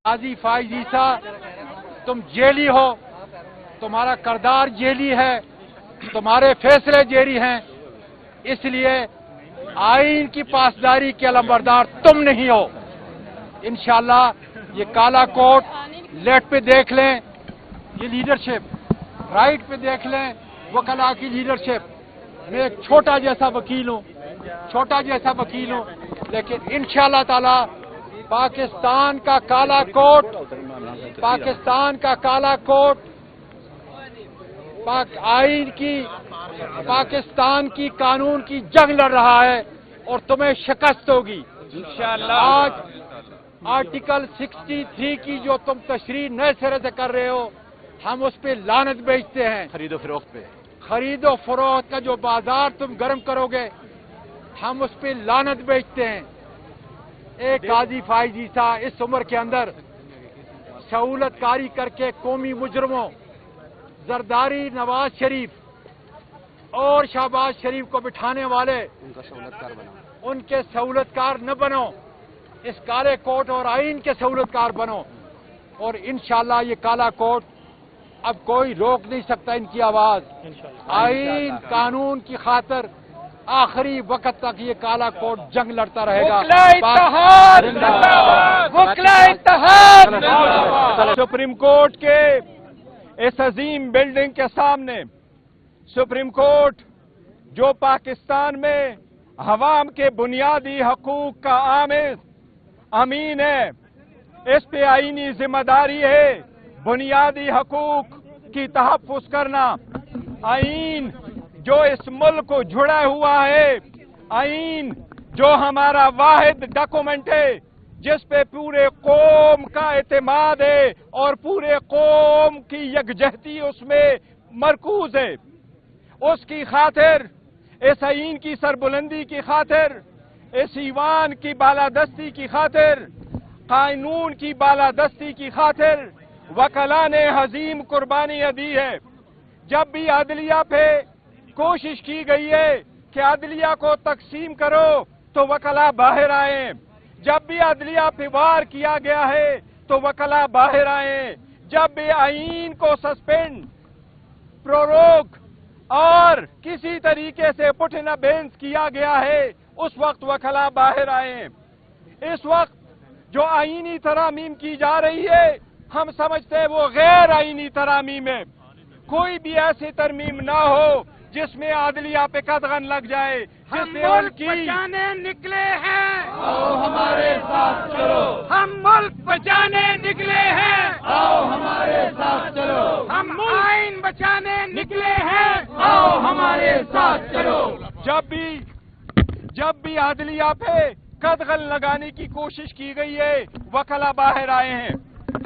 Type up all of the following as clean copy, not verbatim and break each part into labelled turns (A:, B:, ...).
A: قاضی فائز عیسیٰ تم جیلی ہو، تمہارا کردار جیلی ہے، تمہارے فیصلے جیلی ہیں، اس لیے آئین کی پاسداری کے علمبردار تم نہیں ہو۔ انشاءاللہ یہ کالا کوٹ لیفٹ پہ دیکھ لیں، یہ لیڈرشپ، رائٹ پہ دیکھ لیں وکلاء کی لیڈرشپ۔ میں ایک چھوٹا جیسا وکیل ہوں، لیکن انشاءاللہ تعالی پاکستان کا کالا کوٹ آئین کی، پاکستان کی قانون کی جنگ لڑ رہا ہے اور تمہیں شکست ہوگی انشاءاللہ۔ آج آرٹیکل 63 کی جو تم تشریح نئے سرے سے کر رہے ہو، ہم اس پہ لعنت بیچتے ہیں۔ خرید و فروخت کا جو بازار تم گرم کرو گے، ہم اس پہ لعنت بیچتے ہیں۔ ایک قاضی فائز عیسیٰ اس عمر کے اندر سہولت کاری کر کے قومی مجرموں زرداری، نواز شریف اور شہباز شریف کو بٹھانے والے ان کے سہولت کار نہ بنو، اس کالے کوٹ اور آئین کے سہولت کار بنو، اور انشاءاللہ یہ کالا کوٹ اب کوئی روک نہیں سکتا ان کی آواز۔ آئین قانون کی خاطر آخری وقت تک یہ کالا کوٹ جنگ لڑتا رہے گا۔
B: سپریم کورٹ کے اس عظیم بلڈنگ کے سامنے سپریم کورٹ جو پاکستان میں عوام کے بنیادی حقوق کا امین ہے، اس پہ آئینی ذمہ داری ہے بنیادی حقوق کی تحفظ کرنا۔ آئین جو اس ملک کو جڑا ہوا ہے، آئین جو ہمارا واحد ڈاکومنٹ ہے جس پہ پورے قوم کا اعتماد ہے اور پورے قوم کی یکجہتی اس میں مرکوز ہے، اس کی خاطر، اس آئین کی سربلندی کی خاطر، اس ایوان کی بالادستی کی خاطر، قانون کی بالادستی کی خاطر وکلاء نے عظیم قربانی دی ہے۔ جب بھی عدلیہ پہ کوشش کی گئی ہے کہ عدلیہ کو تقسیم کرو تو وکلاء باہر آئیں، جب بھی عدلیہ پہ وار کیا گیا ہے تو وکلاء باہر آئیں، جب بھی آئین کو سسپینڈ، پروروگ اور کسی طریقے سے پٹ ان ابینس کیا گیا ہے اس وقت وکلاء باہر آئیں۔ اس وقت جو آئینی ترامیم کی جا رہی ہے ہم سمجھتے ہیں وہ غیر آئینی ترامیم ہے۔ کوئی بھی ایسی ترمیم نہ ہو جس میں عدلیہ پہ قدغن لگ جائے، جس میں ملک بچانے نکلے ہیں،
A: آؤ ہمارے ساتھ چلو،
B: ہم ملک بچانے نکلے ہیں،
A: آؤ ہمارے ساتھ چلو،
B: ہم آئین بچانے نکلے ہیں،
A: آؤ ہمارے ساتھ چلو۔
B: جب بھی عدلیہ پہ قدغن لگانے کی کوشش کی گئی ہے وکلاء باہر آئے ہیں۔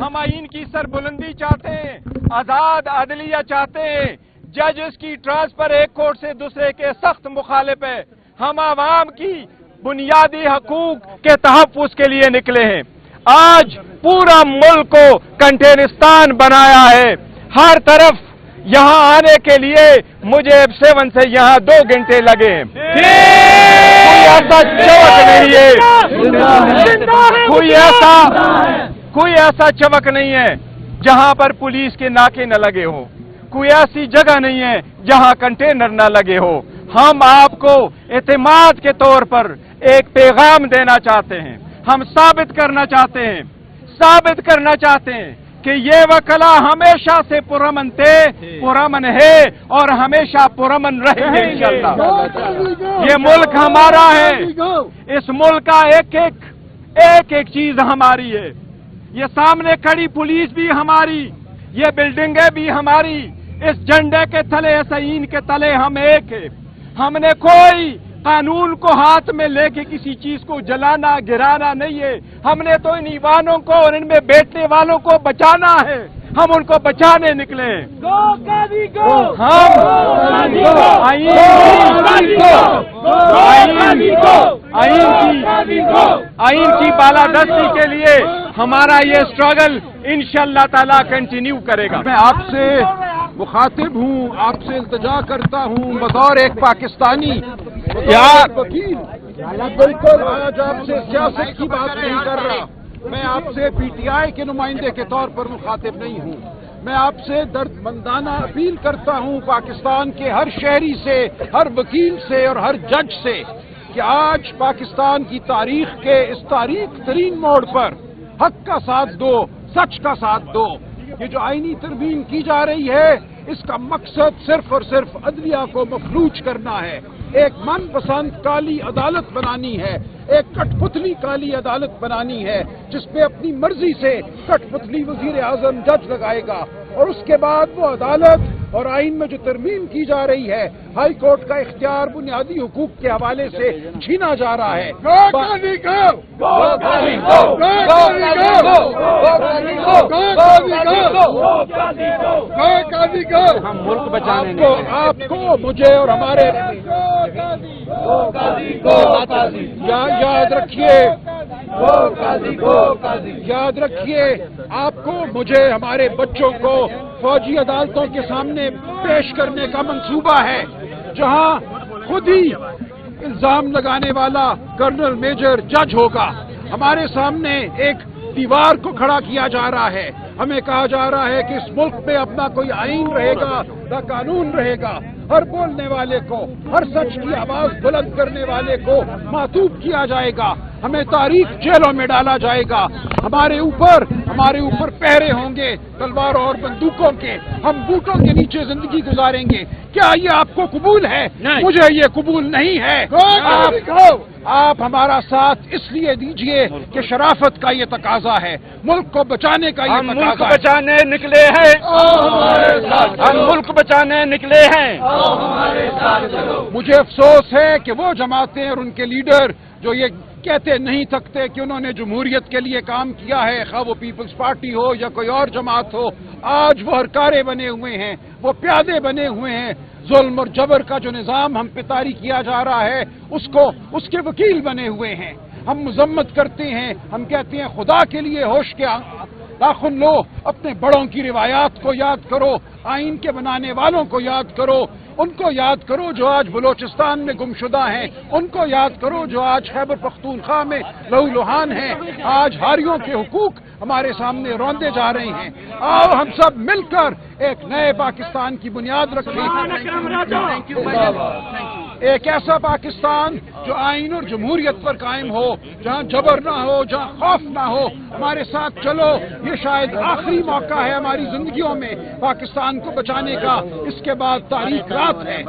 B: ہم آئین کی سربلندی چاہتے ہیں، آزاد عدلیہ چاہتے ہیں، ججز کی ٹرانسفر ایک کورٹ سے دوسرے کے سخت مخالف ہے۔ ہم عوام کی بنیادی حقوق کے تحفظ کے لیے نکلے ہیں۔ آج پورا ملک کو کنٹینستان بنایا ہے، ہر طرف یہاں آنے کے لیے مجھے F7 سے یہاں 2 گھنٹے لگے ہیں۔ کوئی ایسا چوک نہیں ہے، کوئی ایسا چوک نہیں ہے جہاں پر پولیس کے ناکے نہ لگے ہوں، کوئی ایسی جگہ نہیں ہے جہاں کنٹینر نہ لگے ہو۔ ہم آپ کو اعتماد کے طور پر ایک پیغام دینا چاہتے ہیں، ہم ثابت کرنا چاہتے ہیں کہ یہ وکلاء ہمیشہ سے پرامن تھے، پرامن ہے اور ہمیشہ پرامن رہیں گے انشاءاللہ۔ یہ ملک ہمارا ہے، اس ملک کا ایک چیز ہماری ہے، یہ سامنے کھڑی پولیس بھی ہماری، یہ بلڈنگیں بھی ہماری، اس جھنڈے کے تلے، اس آئین کے تلے ہم ایک ہیں۔ ہم نے کوئی قانون کو ہاتھ میں لے کے کسی چیز کو جلانا، گرانا نہیں ہے، ہم نے تو ان ایوانوں کو اور ان میں بیٹھنے والوں کو بچانا ہے، ہم ان کو بچانے نکلے ہیں۔ آئین کی بالادستی کے لیے ہمارا یہ اسٹرگل انشاءاللہ تعالی کنٹینیو کرے گا۔
C: میں آپ سے مخاطب ہوں، آپ سے التجا کرتا ہوں بطور ایک پاکستانی وکیل، بالکل آج آپ سے سیاست کی بات نہیں کر رہا، میں آپ سے پی ٹی آئی کے نمائندے کے طور پر مخاطب نہیں ہوں. میں آپ سے درد مندانہ اپیل کرتا ہوں پاکستان کے ہر شہری سے، ہر وکیل سے اور ہر جج سے کہ آج پاکستان کی تاریخ کے اس تاریخ ترین موڑ پر حق کا ساتھ دو، سچ کا ساتھ دو. یہ جو آئینی ترمیم کی جا رہی ہے اس کا مقصد صرف اور صرف عدلیہ کو مفلوج کرنا ہے، ایک من پسند کالی عدالت بنانی ہے، ایک کٹ پتلی کالی عدالت بنانی ہے جس پہ اپنی مرضی سے کٹ پتلی وزیر اعظم جج لگائے گا، اور اس کے بعد وہ عدالت اور آئین میں جو ترمیم کی جا رہی ہے ہائی کورٹ کا اختیار بنیادی حقوق کے حوالے سے چھینا جا رہا ہے.
B: ہم ملک بچانے
C: آپ کو مجھے اور ہمارے یاد رکھیے آپ کو مجھے ہمارے بچوں کو فوجی عدالتوں کے سامنے پیش کرنے کا منصوبہ ہے جہاں خود ہی الزام لگانے والا کرنل میجر جج ہوگا. ہمارے سامنے ایک دیوار کو کھڑا کیا جا رہا ہے. ہمیں کہا جا رہا ہے کہ اس ملک میں اپنا کوئی آئین رہے گا، نہ قانون رہے گا. ہر بولنے والے کو، ہر سچ کی آواز بلند کرنے والے کو معطوف کیا جائے گا. ہمیں تاریخ جیلوں میں ڈالا جائے گا. ہمارے اوپر پہرے ہوں گے تلواروں اور بندوقوں کے. ہم بوٹوں کے نیچے زندگی گزاریں گے. کیا یہ آپ کو قبول ہے؟ مجھے یہ قبول نہیں ہے. آپ ہمارا ساتھ اس لیے دیجئے کہ شرافت کا یہ تقاضا ہے، ملک کو بچانے کا یہ تقاضا ہے.
B: ملک بچانے نکلے ہیں، ہم ملک بچانے نکلے ہیں.
C: مجھے افسوس ہے کہ وہ جماعتیں اور ان کے لیڈر جو یہ کہتے نہیں تھکتے کہ انہوں نے جمہوریت کے لیے کام کیا ہے، خواہ وہ پیپلز پارٹی ہو یا کوئی اور جماعت ہو، آج وہ ہرکارے بنے ہوئے ہیں، وہ پیادے بنے ہوئے ہیں. ظلم اور جبر کا جو نظام ہم پہ طاری کیا جا رہا ہے اس کے وکیل بنے ہوئے ہیں. ہم مذمت کرتے ہیں، ہم کہتے ہیں خدا کے لیے ہوش کے ناخن لو، اپنے بڑوں کی روایات کو یاد کرو، آئین کے بنانے والوں کو یاد کرو، ان کو یاد کرو جو آج بلوچستان میں گمشدہ ہیں، ان کو یاد کرو جو آج خیبر پختونخوا میں لہو لہان ہیں. آج ہاریوں کے حقوق ہمارے سامنے روندے جا رہے ہیں. آؤ ہم سب مل کر ایک نئے پاکستان کی بنیاد رکھیں، ایک ایسا پاکستان جو آئین اور جمہوریت پر قائم ہو، جہاں جبر نہ ہو، جہاں خوف نہ ہو. ہمارے ساتھ چلو، یہ شاید آخری موقع ہے ہماری زندگیوں میں پاکستان کو بچانے کا. اس کے بعد تاریخ رات ہے.